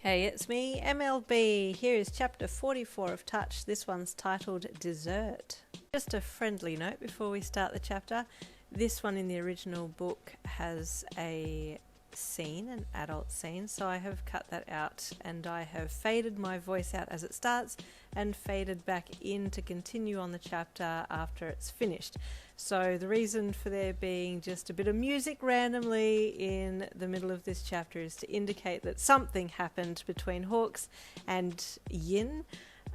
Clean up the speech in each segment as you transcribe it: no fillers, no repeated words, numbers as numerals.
Hey, it's me, MLB. Here is chapter 44 of Touch. This one's titled Dessert. Just a friendly note before we start the chapter. This one in the original book has a scene, an adult scene, so I have cut that out and I have faded my voice out as it starts and faded back in to continue on the chapter after it's finished. So the reason for there being just a bit of music randomly in the middle of this chapter is to indicate that something happened between Hawks and Yin,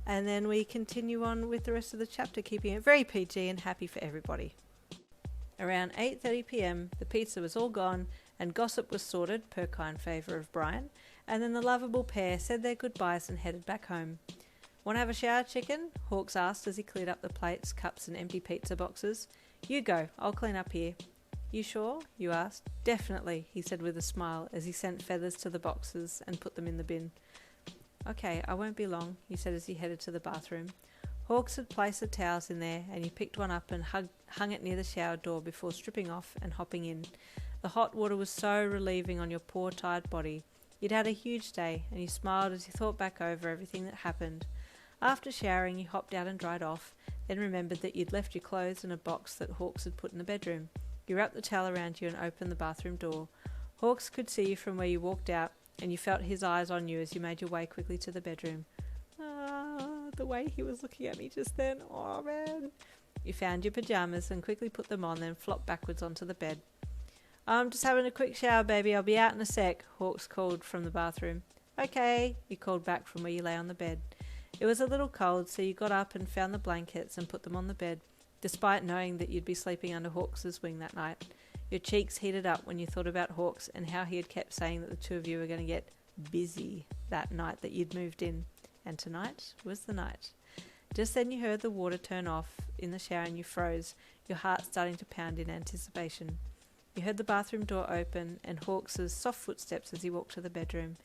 and then we continue on with the rest of the chapter, keeping it very PG and happy for everybody. Around 8:30 p.m, the pizza was all gone and gossip was sorted, per kind favour of Brian, and then the lovable pair said their goodbyes and headed back home. "Want to have a shower, chicken?" Hawks asked as he cleared up the plates, cups and empty pizza boxes. "You go, I'll clean up here." "You sure?" you asked. "Definitely," he said with a smile as he sent feathers to the boxes and put them in the bin. "Okay, I won't be long," he said as he headed to the bathroom. Hawks had placed the towels in there and he picked one up and hung it near the shower door before stripping off and hopping in. The hot water was so relieving on your poor tired body. You'd had a huge day and you smiled as you thought back over everything that happened. After showering, you hopped out and dried off, then remembered that you'd left your clothes in a box that Hawks had put in the bedroom. You wrapped the towel around you and opened the bathroom door. Hawks could see you from where you walked out, and you felt his eyes on you as you made your way quickly to the bedroom. The way he was looking at me just then. Oh, man. You found your pyjamas and quickly put them on, then flopped backwards onto the bed. "I'm just having a quick shower, baby. I'll be out in a sec," Hawks called from the bathroom. "Okay," you called back from where you lay on the bed. It was a little cold, so you got up and found the blankets and put them on the bed, despite knowing that you'd be sleeping under Hawks' wing that night. Your cheeks heated up when you thought about Hawks and how he had kept saying that the two of you were going to get busy that night that you'd moved in. And tonight was the night. Just then you heard the water turn off in the shower and you froze, your heart starting to pound in anticipation. You heard the bathroom door open and Hawks' soft footsteps as he walked to the bedroom.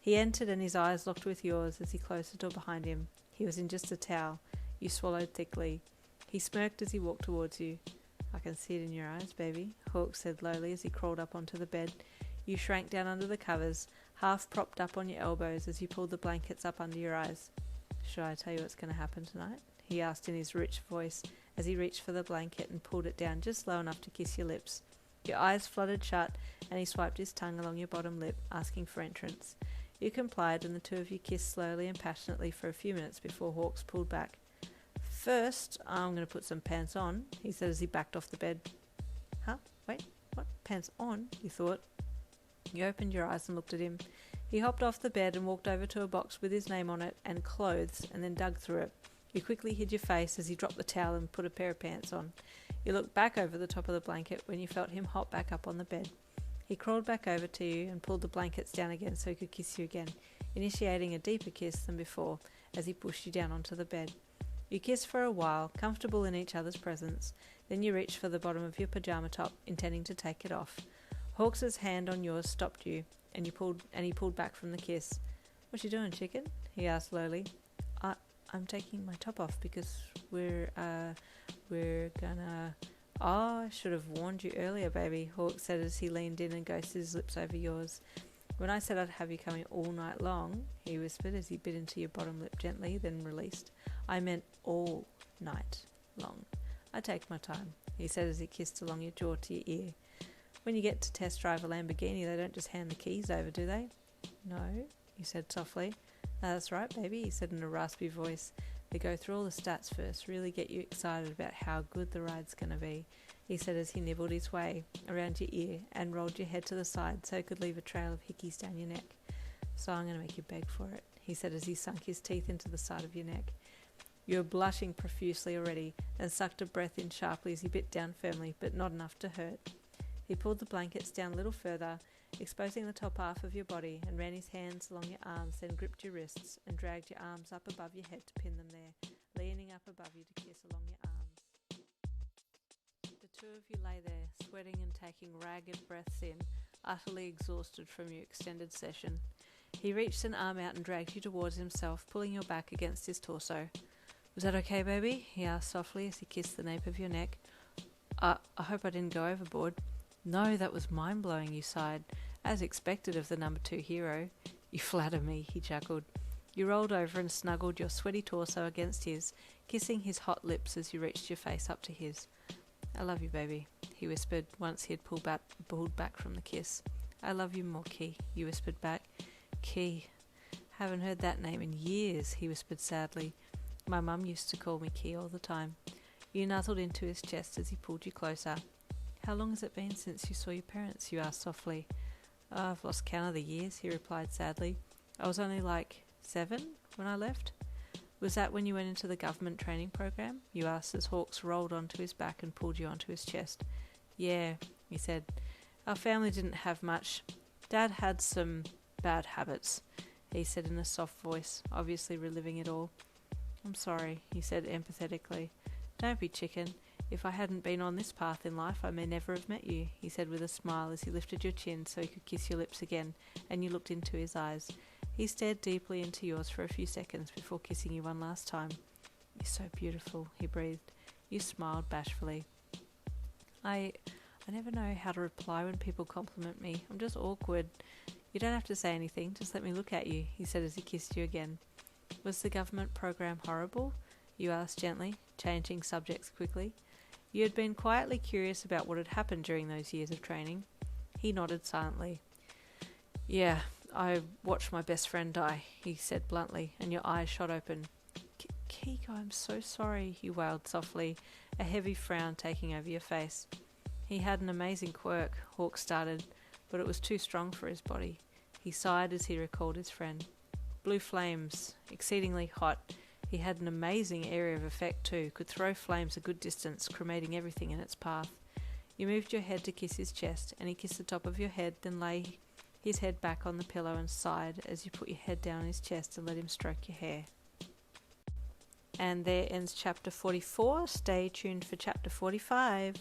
He entered and his eyes locked with yours as he closed the door behind him. He was in just a towel. You swallowed thickly. He smirked as he walked towards you. "I can see it in your eyes, baby," Hawks said lowly as he crawled up onto the bed. You shrank down under the covers, half propped up on your elbows as you pulled the blankets up under your eyes. "Should I tell you what's going to happen tonight?" he asked in his rich voice as he reached for the blanket and pulled it down just low enough to kiss your lips. Your eyes fluttered shut and he swiped his tongue along your bottom lip, asking for entrance. You complied and the two of you kissed slowly and passionately for a few minutes before Hawks pulled back. "First, I'm going to put some pants on," he said as he backed off the bed. "Huh? Wait, what? Pants on?" you thought. You opened your eyes and looked at him. He hopped off the bed and walked over to a box with his name on it and clothes and then dug through it. You quickly hid your face as he dropped the towel and put a pair of pants on. You looked back over the top of the blanket when you felt him hop back up on the bed. He crawled back over to you and pulled the blankets down again so he could kiss you again, initiating a deeper kiss than before as he pushed you down onto the bed. You kissed for a while, comfortable in each other's presence. Then you reached for the bottom of your pyjama top, intending to take it off. Hawks' hand on yours stopped you, and he pulled back from the kiss. "What you doing, chicken?" he asked slowly. I'm taking my top off because we're gonna..." "Oh, I should have warned you earlier, baby," Hawks said as he leaned in and ghosted his lips over yours. "When I said I'd have you coming all night long," he whispered as he bit into your bottom lip gently, then released, "I meant all night long. I take my time," he said as he kissed along your jaw to your ear. "When you get to test drive a Lamborghini, they don't just hand the keys over, do they?" "No," you said softly. "That's right, baby," he said in a raspy voice. "They go through all the stats first, really get you excited about how good the ride's going to be," he said as he nibbled his way around your ear and rolled your head to the side so it could leave a trail of hickeys down your neck. "So I'm going to make you beg for it," he said as he sunk his teeth into the side of your neck. You were blushing profusely already and sucked a breath in sharply as he bit down firmly, but not enough to hurt. He pulled the blankets down a little further, exposing the top half of your body, and ran his hands along your arms, then gripped your wrists and dragged your arms up above your head to pin them there, leaning up above you to kiss along your arms. The two of you lay there, sweating and taking ragged breaths in, utterly exhausted from your extended session. He reached an arm out and dragged you towards himself, pulling your back against his torso. "Was that okay, baby?" he asked softly as he kissed the nape of your neck. I hope I didn't go overboard." "No, that was mind-blowing," you sighed, as expected of the number 2 hero. You flatter me, he chuckled. You rolled over and snuggled your sweaty torso against his, kissing his hot lips as you reached your face up to his. I love you, baby, he whispered once he had pulled back from the kiss. I love you more, Key, you whispered back. Key. Haven't heard that name in years, he whispered sadly. My mum used to call me Key all the time. You nuzzled into his chest as he pulled you closer. How long has it been since you saw your parents? You asked softly. Oh, I've lost count of the years, he replied sadly. I was only like 7 when I left. Was that when you went into the government training program? You asked as Hawks rolled onto his back and pulled you onto his chest. Yeah, he said. Our family didn't have much. Dad had some bad habits, he said in a soft voice, obviously reliving it all. I'm sorry, he said empathetically. Don't be chicken. If I hadn't been on this path in life, I may never have met you, he said with a smile as he lifted your chin so he could kiss your lips again, and you looked into his eyes. He stared deeply into yours for a few seconds before kissing you one last time. You're so beautiful, he breathed. You smiled bashfully. I never know how to reply when people compliment me. I'm just awkward. You don't have to say anything, just let me look at you, he said as he kissed you again. Was the government program horrible? You asked gently, changing subjects quickly. You had been quietly curious about what had happened during those years of training. He nodded silently. Yeah, I watched my best friend die, he said bluntly, and your eyes shot open. Keigo, I'm so sorry, you wailed softly, a heavy frown taking over your face. He had an amazing quirk, Hawk started, but it was too strong for his body. He sighed as he recalled his friend. Blue flames, exceedingly hot. He had an amazing area of effect too, could throw flames a good distance, cremating everything in its path. You moved your head to kiss his chest, and he kissed the top of your head, then lay his head back on the pillow and sighed as you put your head down on his chest and let him stroke your hair. And there ends chapter 44. Stay tuned for chapter 45.